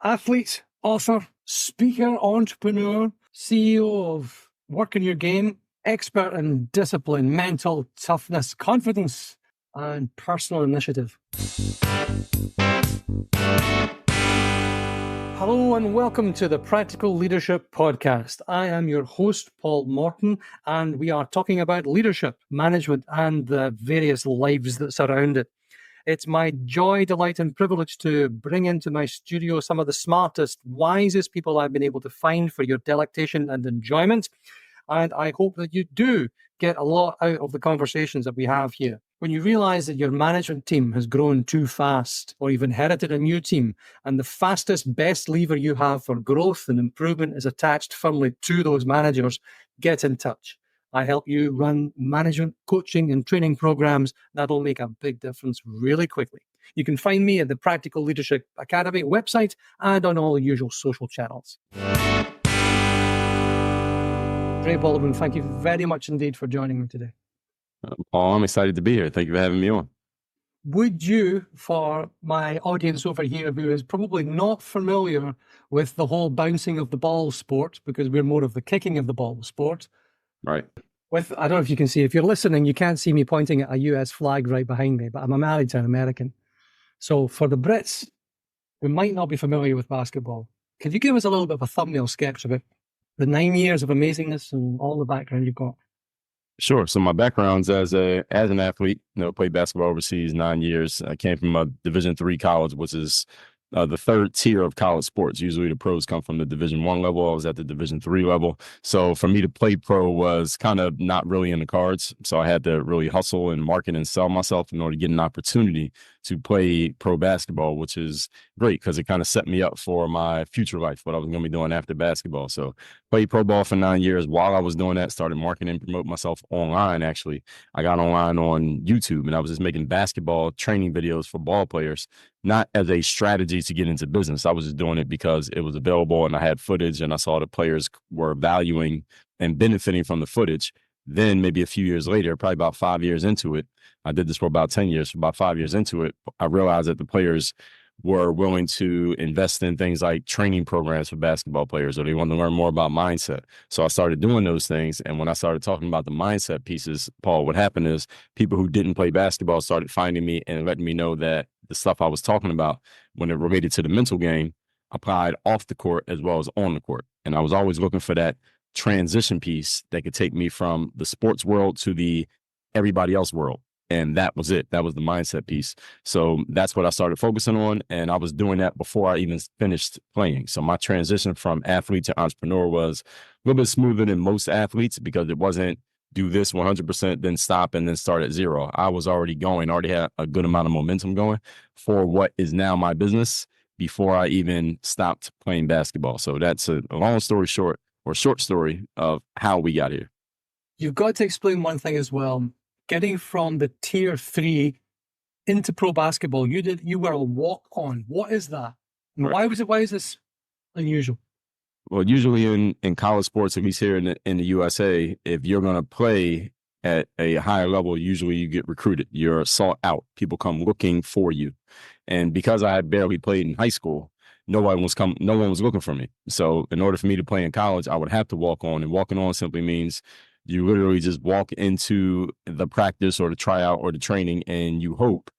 athlete, author, speaker, entrepreneur, CEO of WorkOnYourGame, expert in discipline, mental toughness, confidence, and personal initiative. Hello and welcome to the Practical Leadership Podcast. I am your host, Paul Morton, and we are talking about leadership, management, and the various lives that surround it. It's my joy, delight, and privilege to bring into my studio some of the smartest, wisest people I've been able to find for your delectation and enjoyment. And I hope that you do get a lot out of the conversations that we have here. When you realize that your management team has grown too fast, or you've inherited a new team, and the fastest, best lever you have for growth and improvement is attached firmly to those managers, get in touch. I help you run management, coaching, and training programs that'll make a big difference really quickly. You can find me at the Practical Leadership Academy website and on all the usual social channels. Dre Baldwin, thank you very much indeed for joining me today. Paul, I'm excited to be here. Thank you for having me on. Would you, for my audience over here who is probably not familiar with the whole bouncing of the ball sport, because we're more of the kicking of the ball sport. Right. I don't know if you can see, if you're listening, you can't see me pointing at a US flag right behind me, but I'm married to an American. So for the Brits who might not be familiar with basketball, could you give us a little bit of a thumbnail sketch of it? The 9 years of amazingness and all the background you've got. Sure. So my background's as an athlete, played basketball overseas 9 years. I came from a Division III college, which is the third tier of college sports. Usually the pros come from the Division I level. I was at the Division III level. So for me to play pro was kind of not really in the cards. So I had to really hustle and market and sell myself in order to get an opportunity to play pro basketball, which is great because it kind of set me up for my future life, what I was going to be doing after basketball. So played pro ball for 9 years. While I was doing that, started marketing and promoting myself online. Actually, I got online on YouTube and I was just making basketball training videos for ball players, not as a strategy to get into business. I was just doing it because it was available and I had footage and I saw the players were valuing and benefiting from the footage. Then maybe a few years later, probably about 5 years into it, I did this for about 10 years. About 5 years into it, I realized that the players were willing to invest in things like training programs for basketball players, or they wanted to learn more about mindset. So I started doing those things. And when I started talking about the mindset pieces, Paul, what happened is people who didn't play basketball started finding me and letting me know that the stuff I was talking about when it related to the mental game applied off the court as well as on the court. And I was always looking for that transition piece that could take me from the sports world to the everybody else world. And that was it. That was the mindset piece. So that's what I started focusing on. And I was doing that before I even finished playing. So my transition from athlete to entrepreneur was a little bit smoother than most athletes because it wasn't do this 100%, then stop and then start at zero. I was already had a good amount of momentum going for what is now my business before I even stopped playing basketball. So that's a long story short, or short story of how we got here. You've got to explain one thing as well. Getting from the tier 3 into pro basketball, you were a walk-on. What is that? Right. Why is this unusual? Well, usually in college sports, at least here in the USA, if you're going to play at a higher level, usually you get recruited. You're sought out. People come looking for you. And because I had barely played in high school, no one was looking for me. So in order for me to play in college, I would have to walk on. And walking on simply means you literally just walk into the practice or the tryout or the training and you hope,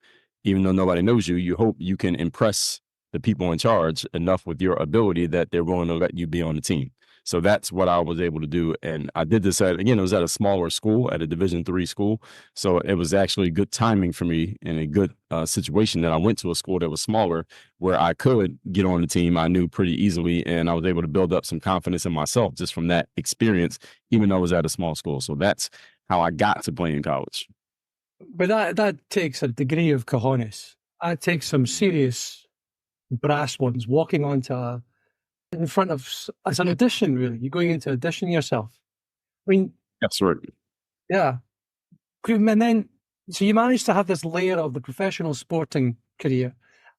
even though nobody knows you, you hope you can impress the people in charge enough with your ability that they're willing to let you be on the team. So that's what I was able to do. And I did this it was at a smaller school, at a Division III school. So it was actually good timing for me and a good situation that I went to a school that was smaller where I could get on the team. I knew pretty easily and I was able to build up some confidence in myself just from that experience, even though I was at a small school. So that's how I got to play in college. But that takes a degree of cojones. That takes some serious brass ones, walking onto in front of, as an audition, really. You're going into audition yourself. I mean, that's right. Yeah. And then, so you managed to have this layer of the professional sporting career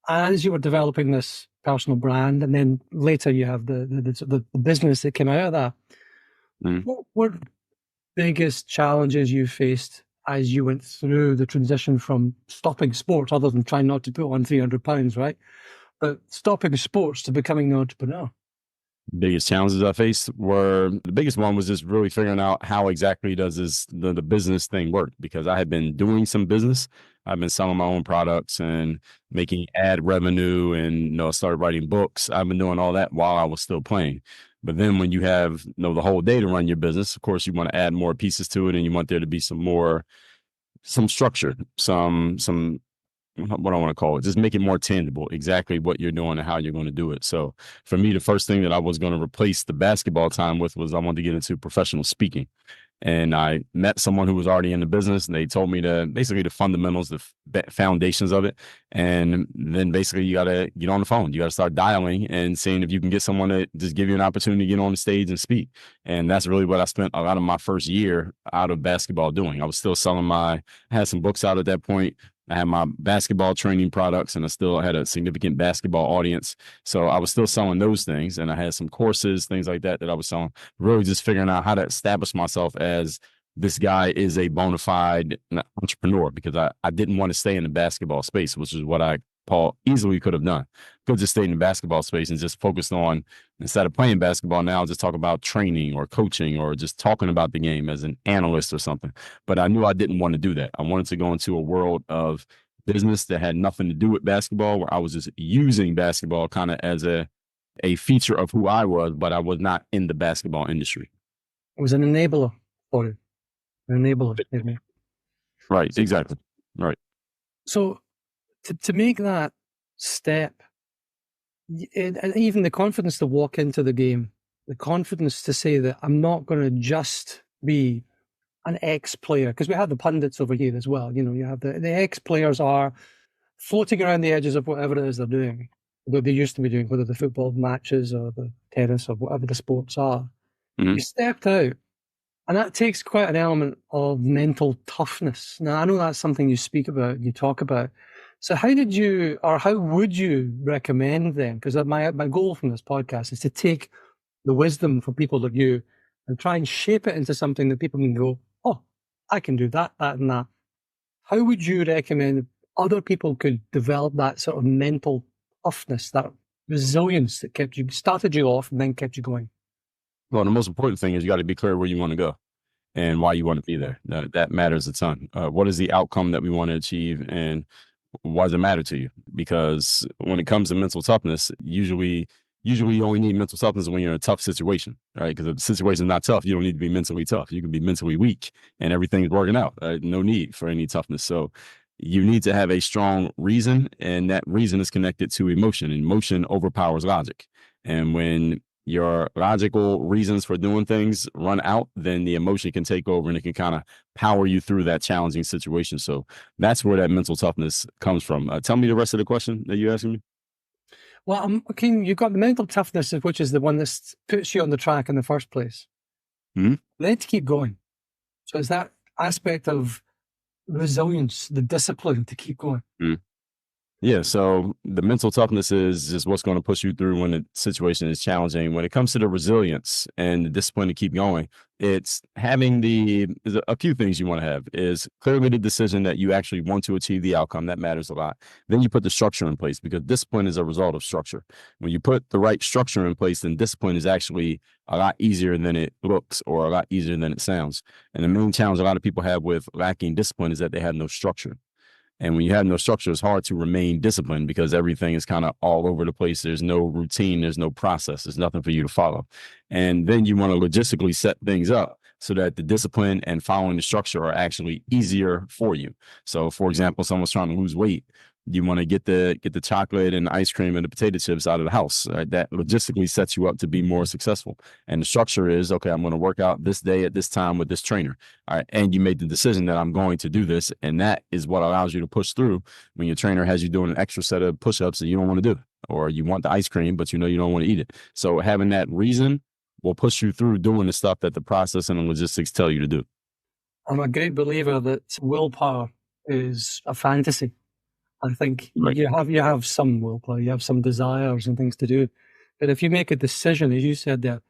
as you were developing this personal brand, and then later you have the business that came out of that. What were the biggest challenges you faced as you went through the transition from stopping sport, other than trying not to put on 300 pounds, right? but stopping sports to becoming an entrepreneur? Biggest challenges I faced were the biggest one was just really figuring out how exactly does the business thing work, because I had been doing some business. I've been selling my own products and making ad revenue, and started writing books. I've been doing all that while I was still playing. But then when you have the whole day to run your business, of course you want to add more pieces to it, and you want there to be some structure, some what I want to call it, just make it more tangible, exactly what you're doing and how you're going to do it. So for me, the first thing that I was going to replace the basketball time with was I wanted to get into professional speaking. And I met someone who was already in the business, and they told me basically the fundamentals, the foundations of it. And then basically you got to get on the phone. You got to start dialing and seeing if you can get someone to just give you an opportunity to get on the stage and speak. And that's really what I spent a lot of my first year out of basketball doing. I was still I had some books out at that point. I had my basketball training products, and I still had a significant basketball audience. So I was still selling those things, and I had some courses, things like that I was selling, really just figuring out how to establish myself as this guy is a bona fide entrepreneur, because I didn't want to stay in the basketball space, which is what Paul easily could have done. Could have just stayed in the basketball space and just focused on, instead of playing basketball now, just talk about training or coaching or just talking about the game as an analyst or something. But I knew I didn't want to do that. I wanted to go into a world of business that had nothing to do with basketball, where I was just using basketball kind of as a feature of who I was, but I was not in the basketball industry. It was an enabler for you. An enabler. Maybe. Right, exactly. Right. So to make that step, and even the confidence to walk into the game, the confidence to say that I'm not going to just be an ex-player, because we have the pundits over here as well. You have the ex-players are floating around the edges of whatever it is they're doing, what they used to be doing, whether the football matches or the tennis or whatever the sports are. Mm-hmm. You stepped out, and that takes quite an element of mental toughness. Now, I know that's something you speak about, you talk about. So how would you recommend them? Because my goal from this podcast is to take the wisdom from people like you and try and shape it into something that people can go, oh, I can do that, that, and that. How would you recommend other people could develop that sort of mental toughness, that resilience that started you off and then kept you going? Well, the most important thing is you got to be clear where you want to go and why you want to be there. That matters a ton. What is the outcome that we want to achieve, and why does it matter to you? Because when it comes to mental toughness, usually you only need mental toughness when you're in a tough situation, right? Because if the situation is not tough, you don't need to be mentally tough. You can be mentally weak and everything's working out. No need for any toughness. So you need to have a strong reason, and that reason is connected to emotion. Emotion overpowers logic. And when your logical reasons for doing things run out, then the emotion can take over and it can kind of power you through that challenging situation. So that's where that mental toughness comes from. Tell me the rest of the question that you're asking me. Well, okay, you've got the mental toughness, which is the one that puts you on the track in the first place. Mm-hmm. Then to keep going. So it's that aspect of resilience, the discipline to keep going. Mm-hmm. Yeah, so the mental toughness is just what's going to push you through when the situation is challenging. When it comes to the resilience and the discipline to keep going, it's having a few things you want to have is clearly the decision that you actually want to achieve the outcome. That matters a lot. Then you put the structure in place, because discipline is a result of structure. When you put the right structure in place, then discipline is actually a lot easier than it looks, or a lot easier than it sounds. And the main challenge a lot of people have with lacking discipline is that they have no structure. And when you have no structure, it's hard to remain disciplined, because everything is kind of all over the place. There's no routine. There's no process. There's nothing for you to follow. And then you want to logistically set things up so that the discipline and following the structure are actually easier for you. So, for example, someone's trying to lose weight. You want to get the chocolate and the ice cream and the potato chips out of the house. Right? That logistically sets you up to be more successful. And the structure is, okay, I'm going to work out this day at this time with this trainer. All right. And you made the decision that I'm going to do this. And that is what allows you to push through when your trainer has you doing an extra set of push-ups that you don't want to do, or you want the ice cream, but you know you don't want to eat it. So having that reason will push you through doing the stuff that the process and the logistics tell you to do. I'm a great believer that willpower is a fantasy. I think you have some willpower, you have some desires and things to do. But if you make a decision, as you said there,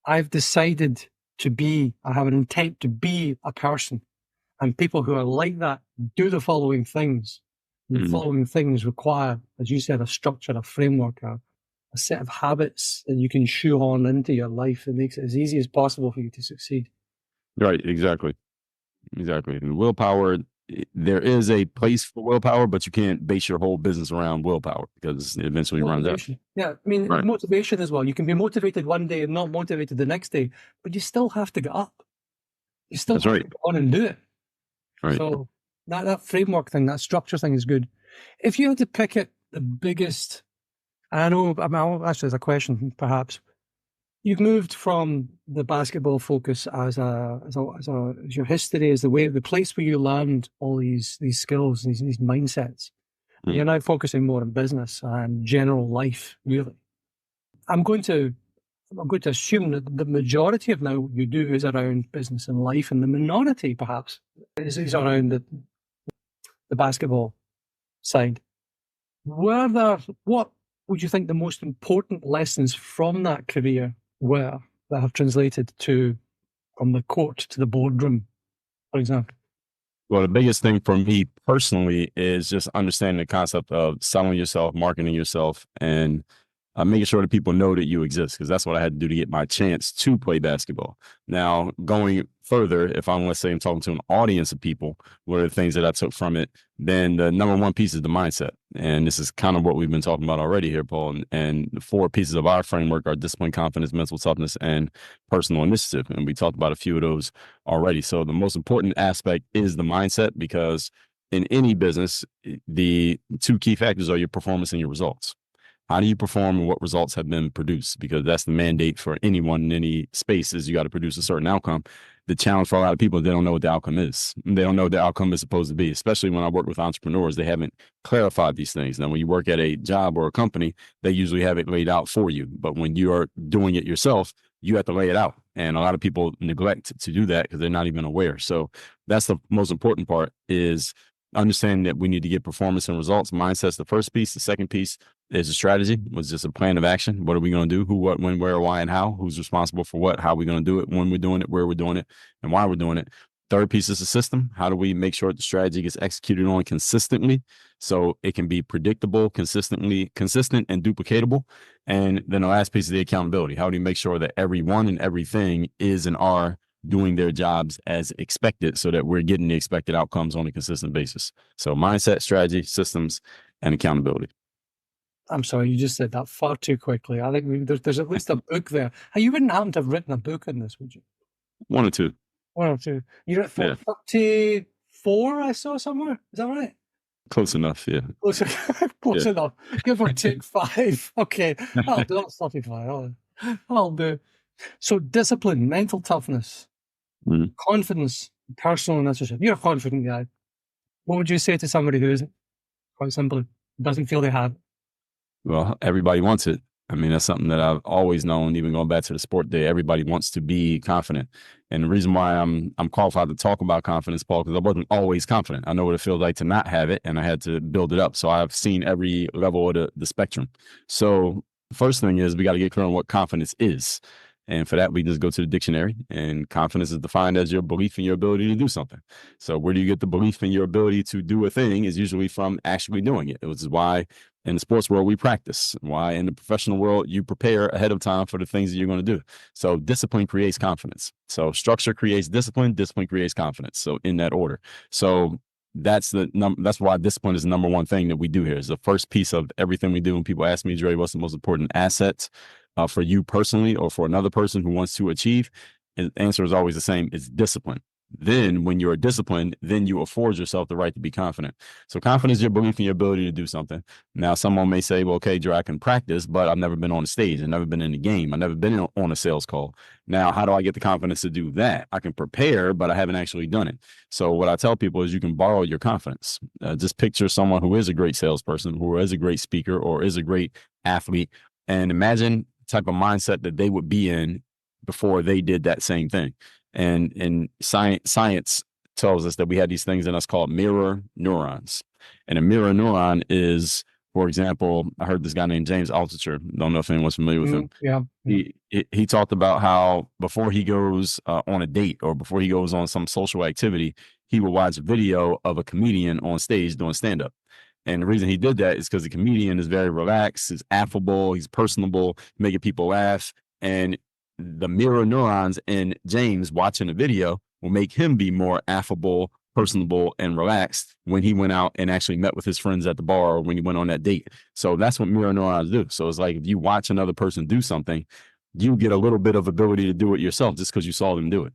I've decided I have an intent to be a person. And people who are like that do the following things. The Mhm. following things require, as you said, a structure, a framework, a set of habits that you can shoehorn into your life that makes it as easy as possible for you to succeed. Right, exactly. Exactly. And willpower, there is a place for willpower, but you can't base your whole business around willpower because it eventually runs out. Motivation. Yeah. I mean, Right. motivation as well. You can be motivated one day and not motivated the next day, but you still have to get up. You still That's have right. to go on and do it. Right. So that framework thing, that structure thing is good. If you had to pick it, the biggest, I know, actually, as a question, perhaps, you've moved from the basketball focus as your history, as the place where you learned all these skills, these mindsets. And Mm. you're now focusing more on business and general life, really. I'm going to I'm going to assume that the majority of now what you do is around business and life, and the minority perhaps is around the basketball side. What would you think the most important lessons from that career were that have translated to from the court to the boardroom, for example? Well, the biggest thing for me personally is just understanding the concept of selling yourself, marketing yourself, and making sure that people know that you exist, because that's what I had to do to get my chance to play basketball. Now, going further, if I'm, let's say, I'm talking to an audience of people, what are the things that I took from it? Then the number one piece is the mindset. And this is kind of what we've been talking about already here, Paul. And the four pieces of our framework are discipline, confidence, mental toughness, and personal initiative. And we talked about a few of those already. So the most important aspect is the mindset, because in any business, the two key factors are your performance and your results. How do you perform and what results have been produced? Because that's the mandate for anyone in any space, is you got to produce a certain outcome. The challenge for a lot of people, they don't know what the outcome is. They don't know what the outcome is supposed to be, especially when I work with entrepreneurs. They haven't clarified these things. Now, when you work at a job or a company, they usually have it laid out for you. But when you are doing it yourself, you have to lay it out. And a lot of people neglect to do that because they're not even aware. So that's the most important part, is understanding that we need to get performance and results. Mindset's the first piece. The second piece is a strategy, was just a plan of action. What are we going to do? Who, what, when, where, why, and how? Who's responsible for what? How are we going to do it? When we're doing it, where we're doing it, and why we're doing it. Third piece is a system. How do we make sure the strategy gets executed on consistently, so it can be predictable, consistent, and duplicatable? And then the last piece is the accountability. How do you make sure that everyone and everything is and are doing their jobs as expected, so that we're getting the expected outcomes on a consistent basis? So mindset, strategy, systems, and accountability. I'm sorry, you just said that far too quickly. I think there's at least a book there. You wouldn't happen to have written a book on this, would you? One or two. One or two. You're at Yeah. 34, I saw somewhere. Is that right? Close enough. Yeah. Close Yeah. enough. Give or take 5. Okay. I'll do it. 35. I'll do. So discipline, mental toughness, Mhm. confidence, personal initiative. You're a confident guy. What would you say to somebody who isn't? Quite simply, doesn't feel they have it? Well, everybody wants it. I mean, that's something that I've always known, even going back to the sport day. Everybody wants to be confident. And the reason why I'm qualified to talk about confidence, Paul, because I wasn't always confident. I know what it feels like to not have it, and I had to build it up. So I've seen every level of the spectrum. So the first thing is, we got to get clear on what confidence is. And for that, we just go to the dictionary, and confidence is defined as your belief in your ability to do something. So where do you get the belief in your ability to do a thing? Is usually from actually doing it. Which is why in the sports world, we practice. Why in the professional world, you prepare ahead of time for the things that you're going to do. So discipline creates confidence. So structure creates discipline. Discipline creates confidence. So in that order. So that's that's why discipline is the number one thing that we do here. It's the first piece of everything we do. When people ask me, Dre, what's the most important asset for you personally or for another person who wants to achieve? The answer is always the same. It's discipline. Then when you're disciplined, then you afford yourself the right to be confident. So confidence is your belief in your ability to do something. Now, someone may say, well, okay, Dre, I can practice, but I've never been on a stage. I've never been in a game. I've never been on a sales call. Now, how do I get the confidence to do that? I can prepare, but I haven't actually done it. So what I tell people is, you can borrow your confidence. Just picture someone who is a great salesperson, who is a great speaker, or is a great athlete, and imagine the type of mindset that they would be in before they did that same thing. And science tells us that we have these things in us called mirror neurons. And a mirror neuron is, for example, I heard this guy named James Altucher. Don't know if anyone's familiar with him. Yeah. He talked about how before he goes on a date, or before he goes on some social activity, he will watch a video of a comedian on stage doing stand-up. And the reason he did that is because the comedian is very relaxed, is affable, he's personable, making people laugh. And the mirror neurons in James watching the video will make him be more affable, personable, and relaxed when he went out and actually met with his friends at the bar or when he went on that date. So that's what mirror neurons do. So it's like if you watch another person do something, you get a little bit of ability to do it yourself just because you saw them do it.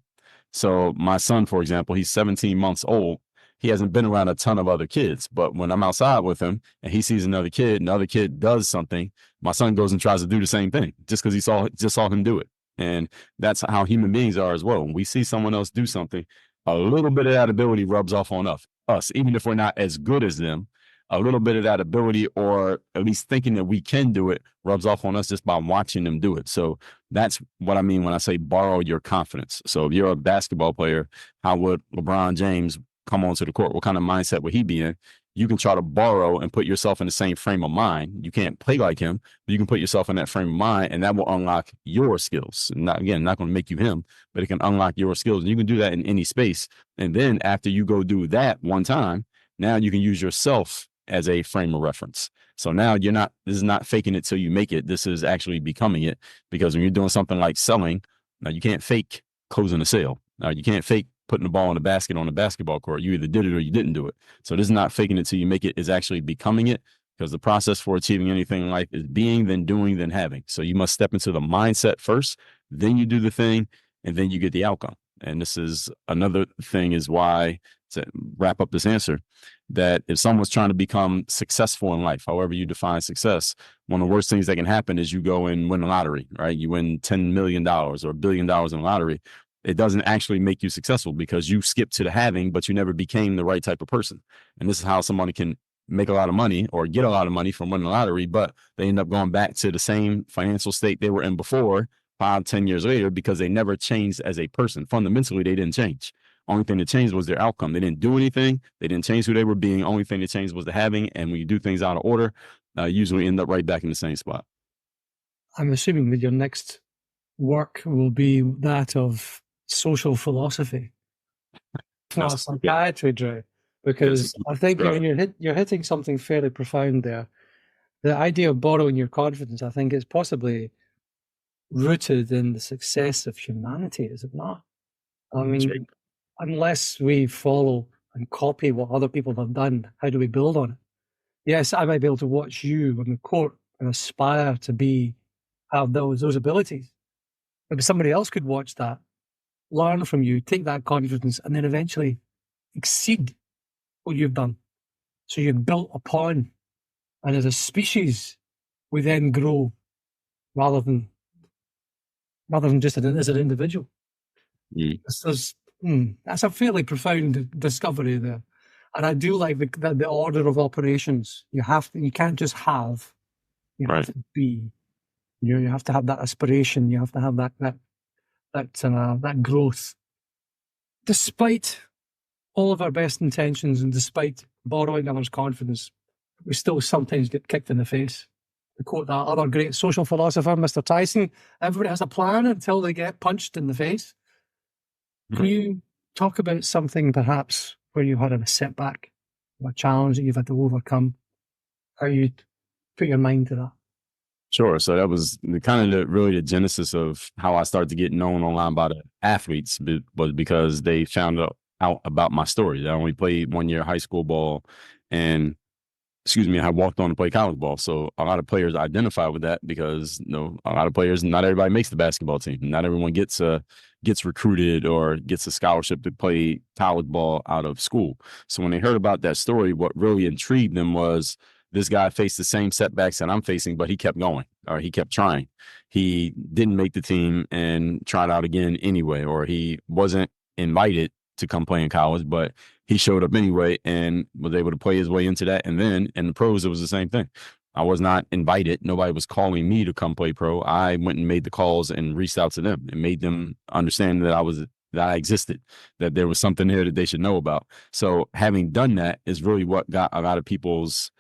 So my son, for example, he's 17 months old. He hasn't been around a ton of other kids, but when I'm outside with him and he sees another kid and the other kid does something, my son goes and tries to do the same thing just because he saw him do it. And that's how human beings are as well. When we see someone else do something, a little bit of that ability rubs off on us, even if we're not as good as them. A little bit of that ability, or at least thinking that we can do it, rubs off on us just by watching them do it. So that's what I mean when I say borrow your confidence. So if you're a basketball player, how would LeBron James come onto the court? What kind of mindset would he be in? You can try to borrow and put yourself in the same frame of mind. You can't play like him, but you can put yourself in that frame of mind, and that will unlock your skills. Not going to make you him, but it can unlock your skills. And you can do that in any space. And then after you go do that one time, now you can use yourself as a frame of reference. So now this is not faking it till you make it. This is actually becoming it, because when you're doing something like selling, now you can't fake closing a sale. Now you can't fake putting the ball in the basket on the basketball court. You either did it or you didn't do it. So this is not faking it till you make it, is actually becoming it, because the process for achieving anything in life is being, then doing, then having. So you must step into the mindset first, then you do the thing, and then you get the outcome. And this is another thing is why, to wrap up this answer, that if someone's trying to become successful in life, however you define success, one of the worst things that can happen is you go and win a lottery, right? You win $10 million or $1 billion in a lottery. It doesn't actually make you successful because you skipped to the having, but you never became the right type of person. And this is how somebody can make a lot of money or get a lot of money from winning the lottery, but they end up going back to the same financial state they were in before 5-10 years later, because they never changed as a person. Fundamentally, they didn't change. Only thing that changed was their outcome. They didn't do anything. They didn't change who they were being. Only thing that changed was the having. And when you do things out of order, usually end up right back in the same spot. I'm assuming that your next work will be that of social philosophy, not psychiatry, Dre, because I think you're hitting something fairly profound there. The idea of borrowing your confidence, I think, is possibly rooted in the success of humanity, is it not? I mean, unless we follow and copy what other people have done, how do we build on it? Yes, I might be able to watch you on the court and aspire to have those abilities. But somebody else could watch that, learn from you, take that confidence, and then eventually exceed what you've done. So you're built upon, and as a species, we then grow rather than just as an individual. That's a fairly profound discovery there, and I do like the order of operations. You can't just have, you have to be. You have to have that aspiration. You have to have that growth. Despite all of our best intentions and despite borrowing others' confidence, we still sometimes get kicked in the face. To quote that other great social philosopher, Mr. Tyson, everybody has a plan until they get punched in the face. Can you talk about something perhaps where you had a setback, a challenge that you've had to overcome? How you put your mind to that? Sure. So that was really the genesis of how I started to get known online by the athletes, was because they found out about my story. I only played 1 year high school ball, and I walked on to play college ball. So a lot of players identify with that because, a lot of players, not everybody makes the basketball team. Not everyone gets recruited or gets a scholarship to play college ball out of school. So when they heard about that story, what really intrigued them was this guy faced the same setbacks that I'm facing, but he kept going, or he kept trying. He didn't make the team and tried out again anyway, or he wasn't invited to come play in college, but he showed up anyway and was able to play his way into that. And then in the pros, it was the same thing. I was not invited. Nobody was calling me to come play pro. I went and made the calls and reached out to them and made them understand that I existed, that there was something there that they should know about. So having done that is really what got a lot of people's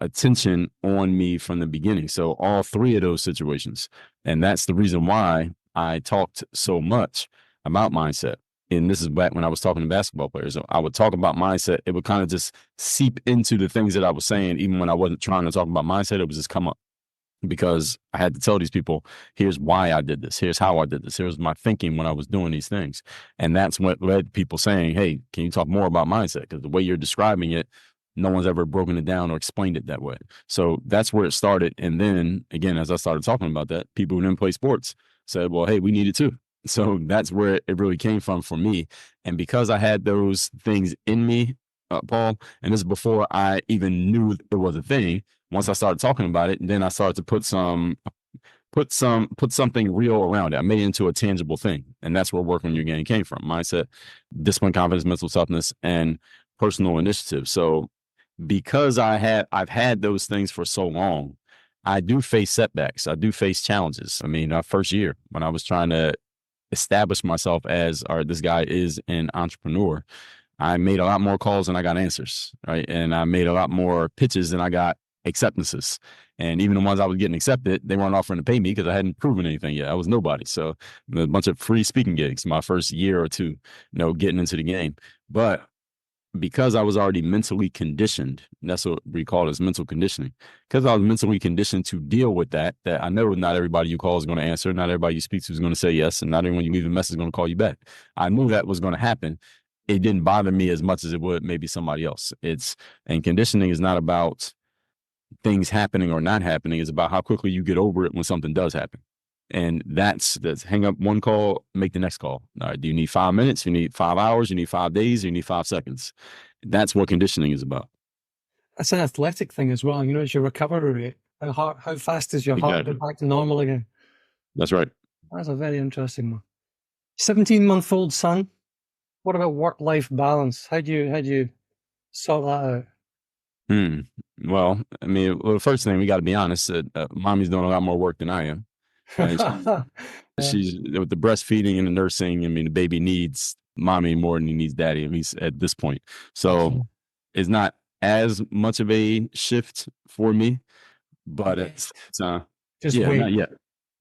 attention on me from the beginning. So all three of those situations. And that's the reason why I talked so much about mindset. and this is back when I was talking to basketball players, so I would talk about mindset. It would kind of just seep into the things that I was saying, even when I wasn't trying to talk about mindset. It would just come up because I had to tell these people, here's why I did this. Here's how I did this. Here's my thinking when I was doing these things. And that's what led people saying, hey, can you talk more about mindset? Because the way you're describing it, no one's ever broken it down or explained it that way. So that's where it started. And then again, as I started talking about that, people who didn't play sports said, well, hey, we need it too. So that's where it really came from for me. And because I had those things in me, Paul, and this is before I even knew it was a thing. Once I started talking about it, and then I started to put something real around it. I made it into a tangible thing. And that's where Work on Your Game came from. Mindset, discipline, confidence, mental toughness, and personal initiative. So because I've had those things for so long, I do face setbacks. I do face challenges. I mean, our first year when I was trying to establish myself as, all right, this guy is an entrepreneur, I made a lot more calls than I got answers, right? And I made a lot more pitches than I got acceptances. And even the ones I was getting accepted, they weren't offering to pay me because I hadn't proven anything yet. I was nobody. So a bunch of free speaking gigs my first year or two, getting into the game. But because I was already mentally conditioned, and that's what we call it as mental conditioning, because I was mentally conditioned to deal with that I know not everybody you call is going to answer, not everybody you speak to is going to say yes, and not everyone you leave a message is going to call you back. I knew that was going to happen. It didn't bother me as much as it would maybe somebody else. And conditioning is not about things happening or not happening. It's about how quickly you get over it when something does happen. And that's hang up one call, make the next call. All right, do you need 5 minutes? You need 5 hours? You need 5 days? You need 5 seconds? That's what conditioning is about. That's an athletic thing as well. It's your recovery rate. How fast is your heart get back to normal again? That's right. That's a very interesting one. 17-month-old son. What about work-life balance? How do you sort that out? Well, I mean, the first thing, we got to be honest, mommy's doing a lot more work than I am. Right? She's with the breastfeeding and the nursing. I mean, the baby needs mommy more than he needs daddy, at least at this point. So it's not as much of a shift for me, but it's just wait. Not yet.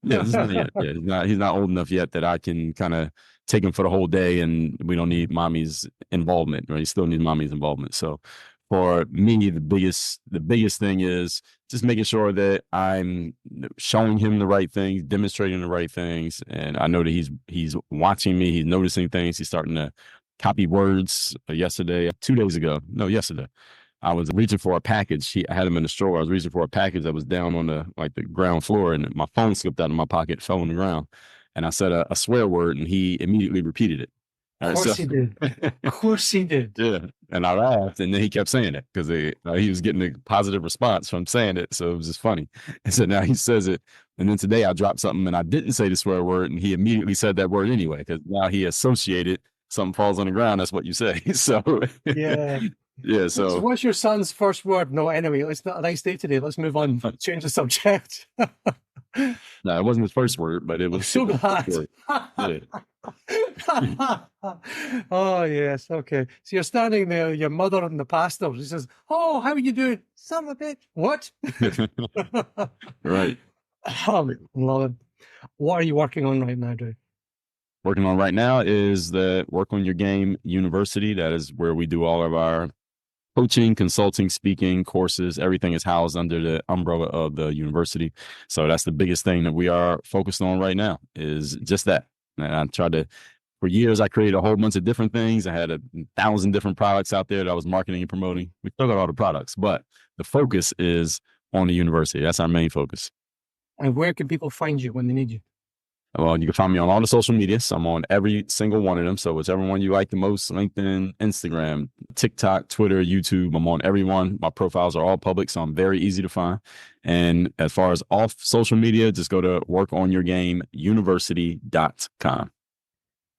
Yeah, this is not yet. Yeah, he's not old enough yet that I can kind of take him for the whole day and we don't need mommy's involvement, right? He still needs mommy's involvement. So for me, the biggest thing is just making sure that I'm showing him the right things, demonstrating the right things. And I know that he's watching me, he's noticing things, he's starting to copy words. Yesterday, I was reaching for a package. I had him in the stroller. I was reaching for a package that was down on the ground floor, and my phone slipped out of my pocket, fell on the ground. And I said a swear word, and he immediately repeated it. Of course he did. Of course he did. Yeah. And I laughed, and then he kept saying it because he was getting a positive response from saying it. So it was just funny. And so now he says it. And then today I dropped something and I didn't say the swear word, and he immediately said that word anyway, because now he associated something falls on the ground. That's what you say. So yeah. Yeah. So what's your son's first word? No, anyway, it's not a nice day today. Let's move on. Change the subject. No, it wasn't his first word, but it was so glad. Oh, yes. Okay. So you're standing there, your mother and the pastor. She says, "Oh, how are you doing? Son of a bitch." What? Right. Love it. What are you working on right now, Dre? Working on right now is the Work on Your Game University. That is where we do all of our coaching, consulting, speaking, courses. Everything is housed under the umbrella of the university. So that's the biggest thing that we are focused on right now, is just that. And I tried to, for years, I created a whole bunch of different things. I had 1,000 different products out there that I was marketing and promoting. We still got all the products, but the focus is on the university. That's our main focus. And where can people find you when they need you? Well, you can find me on all the social medias. I'm on every single one of them. So whichever one you like the most: LinkedIn, Instagram, TikTok, Twitter, YouTube. I'm on every one. My profiles are all public, so I'm very easy to find. And as far as off social media, just go to workonyourgameuniversity.com.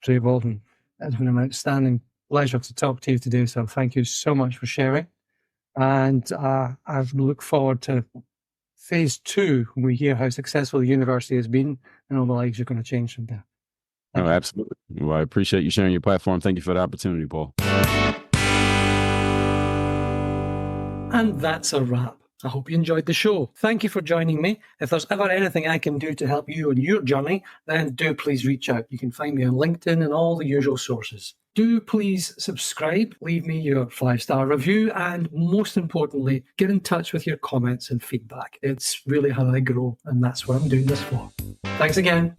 Dre Baldwin, it's been an outstanding pleasure to talk to you today. So thank you so much for sharing. And I look forward to phase 2, when we hear how successful the university has been and all the lives you're going to change from there. Oh, absolutely. Well, I appreciate you sharing your platform. Thank you for the opportunity, Paul. And that's a wrap. I hope you enjoyed the show. Thank you for joining me. If there's ever anything I can do to help you on your journey, then do please reach out. You can find me on LinkedIn and all the usual sources. Do please subscribe, leave me your 5-star review, and most importantly, get in touch with your comments and feedback. It's really how I grow, and that's what I'm doing this for. Thanks again.